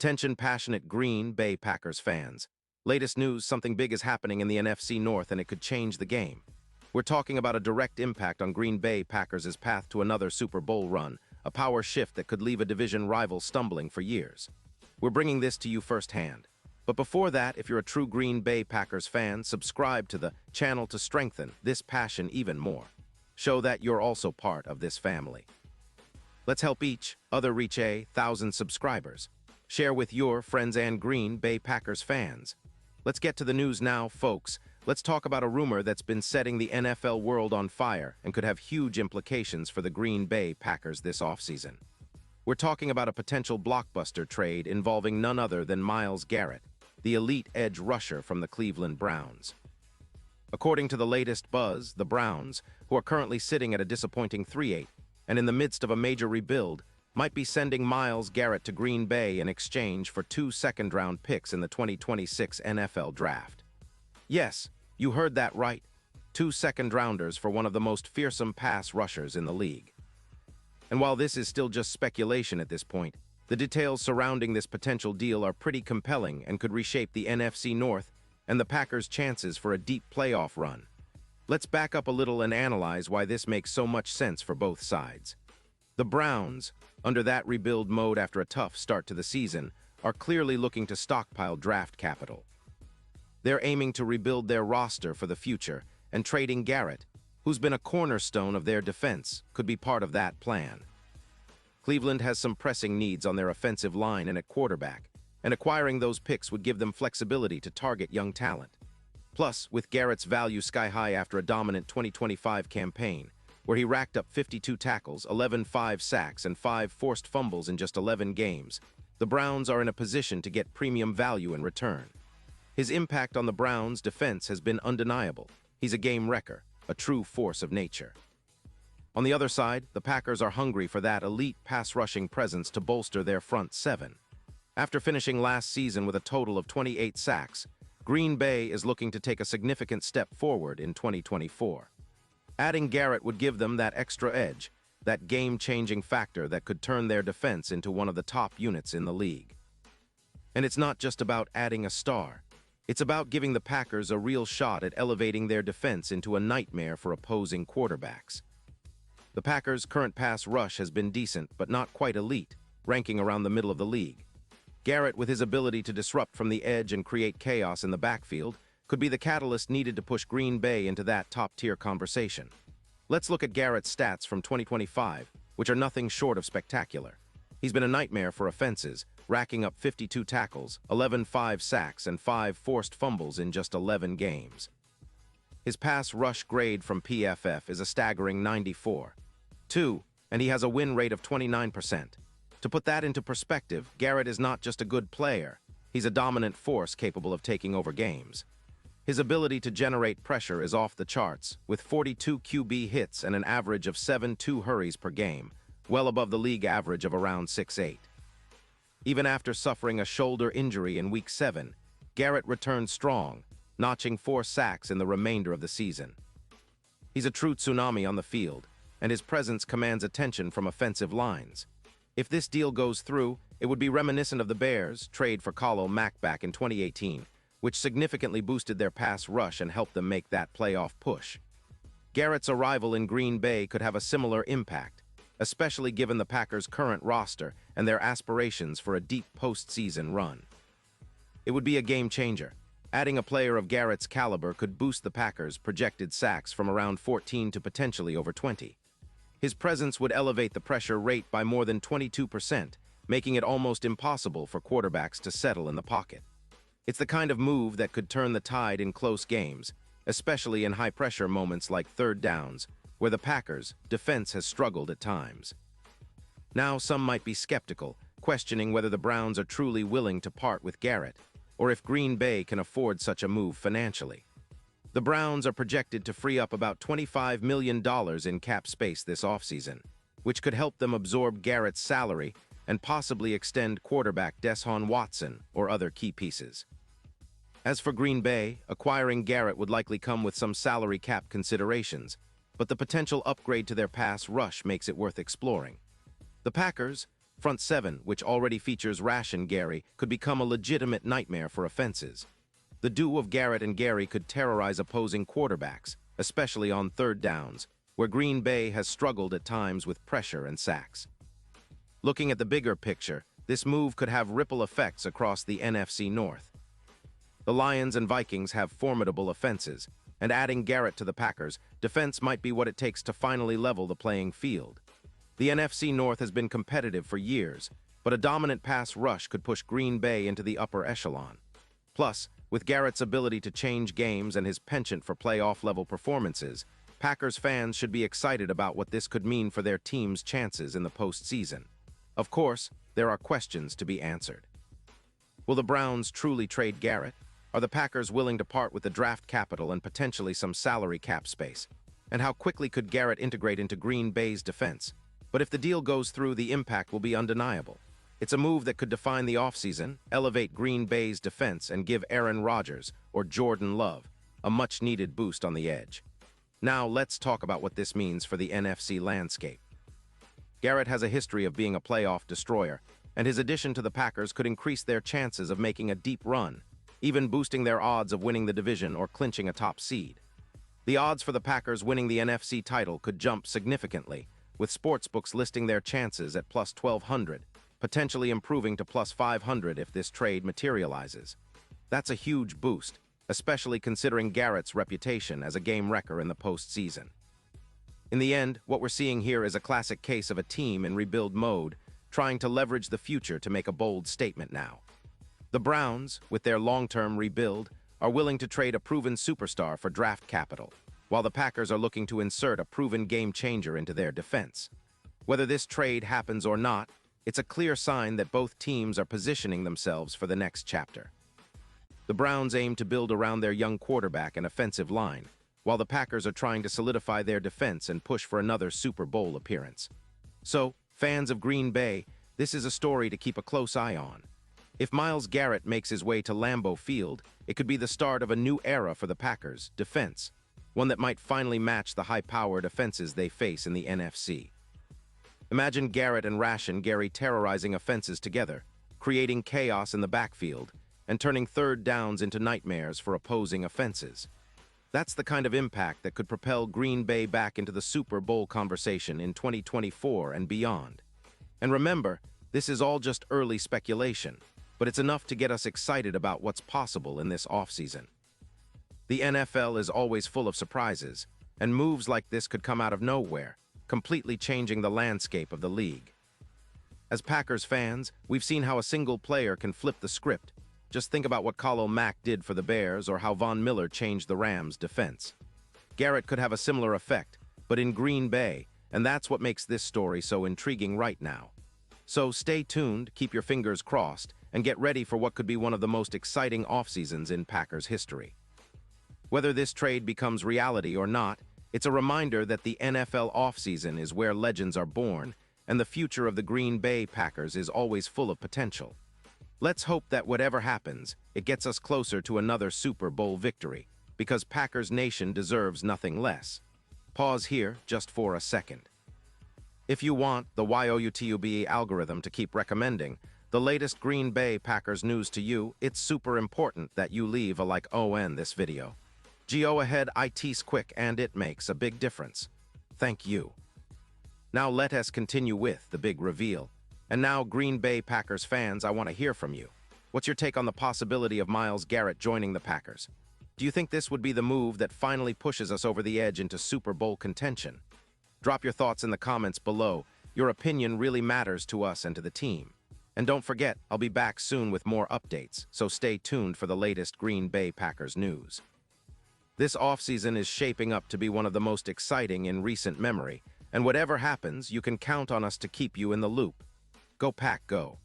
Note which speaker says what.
Speaker 1: Attention passionate Green Bay Packers fans. Latest news, something big is happening in the NFC North and it could change the game. We're talking about a direct impact on Green Bay Packers' path to another Super Bowl run, a power shift that could leave a division rival stumbling for years. We're bringing this to you firsthand. But before that, if you're a true Green Bay Packers fan, subscribe to the channel to strengthen this passion even more. Show that you're also part of this family. Let's help each other reach 1,000 subscribers. Share with your friends and Green Bay Packers fans. Let's get to the news now, folks. Let's talk about a rumor that's been setting the NFL world on fire and could have huge implications for the Green Bay Packers this offseason. We're talking about a potential blockbuster trade involving none other than Myles Garrett, the elite edge rusher from the Cleveland Browns. According to the latest buzz, the Browns, who are currently sitting at a disappointing 3-8 and in the midst of a major rebuild, might be sending Myles Garrett to Green Bay in exchange for 2 second-round picks in the 2026 NFL Draft. Yes, you heard that right. 2 second-rounders for one of the most fearsome pass rushers in the league. And while this is still just speculation at this point, the details surrounding this potential deal are pretty compelling and could reshape the NFC North and the Packers' chances for a deep playoff run. Let's back up a little and analyze why this makes so much sense for both sides. The Browns, under that rebuild mode after a tough start to the season, are clearly looking to stockpile draft capital. They're aiming to rebuild their roster for the future, and trading Garrett, who's been a cornerstone of their defense, could be part of that plan. Cleveland has some pressing needs on their offensive line and at quarterback, and acquiring those picks would give them flexibility to target young talent. Plus, with Garrett's value sky high after a dominant 2025 campaign, where he racked up 52 tackles, 11 sacks, and 5 forced fumbles in just 11 games, the Browns are in a position to get premium value in return. His impact on the Browns' defense has been undeniable. He's a game wrecker, a true force of nature. On the other side, the Packers are hungry for that elite pass-rushing presence to bolster their front seven. After finishing last season with a total of 28 sacks, Green Bay is looking to take a significant step forward in 2024. Adding Garrett would give them that extra edge, that game-changing factor that could turn their defense into one of the top units in the league. And it's not just about adding a star. It's about giving the Packers a real shot at elevating their defense into a nightmare for opposing quarterbacks. The Packers' current pass rush has been decent, but not quite elite, ranking around the middle of the league. Garrett, with his ability to disrupt from the edge and create chaos in the backfield, could be the catalyst needed to push Green Bay into that top-tier conversation. Let's look at Garrett's stats from 2025, which are nothing short of spectacular. He's been a nightmare for offenses, racking up 52 tackles, 11 sacks, and 5 forced fumbles in just 11 games. His pass rush grade from PFF is a staggering 94.2, and he has a win rate of 29%. To put that into perspective, Garrett is not just a good player, he's a dominant force capable of taking over games. His ability to generate pressure is off the charts, with 42 QB hits and an average of 7 hurries per game, well above the league average of around 6-8. Even after suffering a shoulder injury in Week 7, Garrett returned strong, notching 4 sacks in the remainder of the season. He's a true tsunami on the field, and his presence commands attention from offensive lines. If this deal goes through, it would be reminiscent of the Bears' trade for Khalil Mack back in 2018, which significantly boosted their pass rush and helped them make that playoff push. Garrett's arrival in Green Bay could have a similar impact, especially given the Packers' current roster and their aspirations for a deep postseason run. It would be a game-changer. Adding a player of Garrett's caliber could boost the Packers' projected sacks from around 14 to potentially over 20. His presence would elevate the pressure rate by more than 22%, making it almost impossible for quarterbacks to settle in the pocket. It's the kind of move that could turn the tide in close games, especially in high-pressure moments like third downs, where the Packers' defense has struggled at times. Now, some might be skeptical, questioning whether the Browns are truly willing to part with Garrett, or if Green Bay can afford such a move financially. The Browns are projected to free up about $25 million in cap space this offseason, which could help them absorb Garrett's salary and possibly extend quarterback Deshaun Watson or other key pieces. As for Green Bay, acquiring Garrett would likely come with some salary cap considerations, but the potential upgrade to their pass rush makes it worth exploring. The Packers, Front seven, which already features Rash and Gary, could become a legitimate nightmare for offenses. The duo of Garrett and Gary could terrorize opposing quarterbacks, especially on third downs, where Green Bay has struggled at times with pressure and sacks. Looking at the bigger picture, this move could have ripple effects across the NFC North. The Lions and Vikings have formidable offenses, and adding Garrett to the Packers' defense might be what it takes to finally level the playing field. The NFC North has been competitive for years, but a dominant pass rush could push Green Bay into the upper echelon. Plus, with Garrett's ability to change games and his penchant for playoff-level performances, Packers fans should be excited about what this could mean for their team's chances in the postseason. Of course, there are questions to be answered. Will the Browns truly trade Garrett? Are the Packers willing to part with the draft capital and potentially some salary cap space? And how quickly could Garrett integrate into Green Bay's defense? But if the deal goes through, the impact will be undeniable. It's a move that could define the offseason, elevate Green Bay's defense, and give Aaron Rodgers, or Jordan Love, a much-needed boost on the edge. Now, let's talk about what this means for the NFC landscape. Garrett has a history of being a playoff destroyer, and his addition to the Packers could increase their chances of making a deep run, even boosting their odds of winning the division or clinching a top seed. The odds for the Packers winning the NFC title could jump significantly, with sportsbooks listing their chances at plus 1,200, potentially improving to plus 500 if this trade materializes. That's a huge boost, especially considering Garrett's reputation as a game wrecker in the postseason. In the end, what we're seeing here is a classic case of a team in rebuild mode, trying to leverage the future to make a bold statement now. The Browns, with their long-term rebuild, are willing to trade a proven superstar for draft capital, while the Packers are looking to insert a proven game-changer into their defense. Whether this trade happens or not, it's a clear sign that both teams are positioning themselves for the next chapter. The Browns aim to build around their young quarterback and offensive line, while the Packers are trying to solidify their defense and push for another Super Bowl appearance. So, fans of Green Bay, this is a story to keep a close eye on. If Myles Garrett makes his way to Lambeau Field, it could be the start of a new era for the Packers' defense, one that might finally match the high-powered offenses they face in the NFC. Imagine Garrett and Rash and Gary terrorizing offenses together, creating chaos in the backfield, and turning third downs into nightmares for opposing offenses. That's the kind of impact that could propel Green Bay back into the Super Bowl conversation in 2024 and beyond. And remember, this is all just early speculation, but it's enough to get us excited about what's possible in this offseason. The NFL is always full of surprises, and moves like this could come out of nowhere, completely changing the landscape of the league. As Packers fans, we've seen how a single player can flip the script. Just think about what Khalil Mack did for the Bears or how Von Miller changed the Rams' defense. Garrett could have a similar effect, but in Green Bay, and that's what makes this story so intriguing right now. So stay tuned, keep your fingers crossed, and get ready for what could be one of the most exciting off-seasons in Packers history. Whether this trade becomes reality or not, it's a reminder that the NFL offseason is where legends are born, and the future of the Green Bay Packers is always full of potential. Let's hope that whatever happens, it gets us closer to another Super Bowl victory, because Packers Nation deserves nothing less. Pause here just for a second. If you want the YouTube algorithm to keep recommending the latest Green Bay Packers news to you, it's super important that you leave a like on this video. Go ahead, it's quick and it makes a big difference. Thank you. Now let us continue with the big reveal. And now, Green Bay Packers fans, I want to hear from you. What's your take on the possibility of Myles Garrett joining the Packers? Do you think this would be the move that finally pushes us over the edge into Super Bowl contention? Drop your thoughts in the comments below. Your opinion really matters to us and to the team. And don't forget, I'll be back soon with more updates, so stay tuned for the latest Green Bay Packers news. This offseason is shaping up to be one of the most exciting in recent memory, and whatever happens, you can count on us to keep you in the loop. Go Pack, go!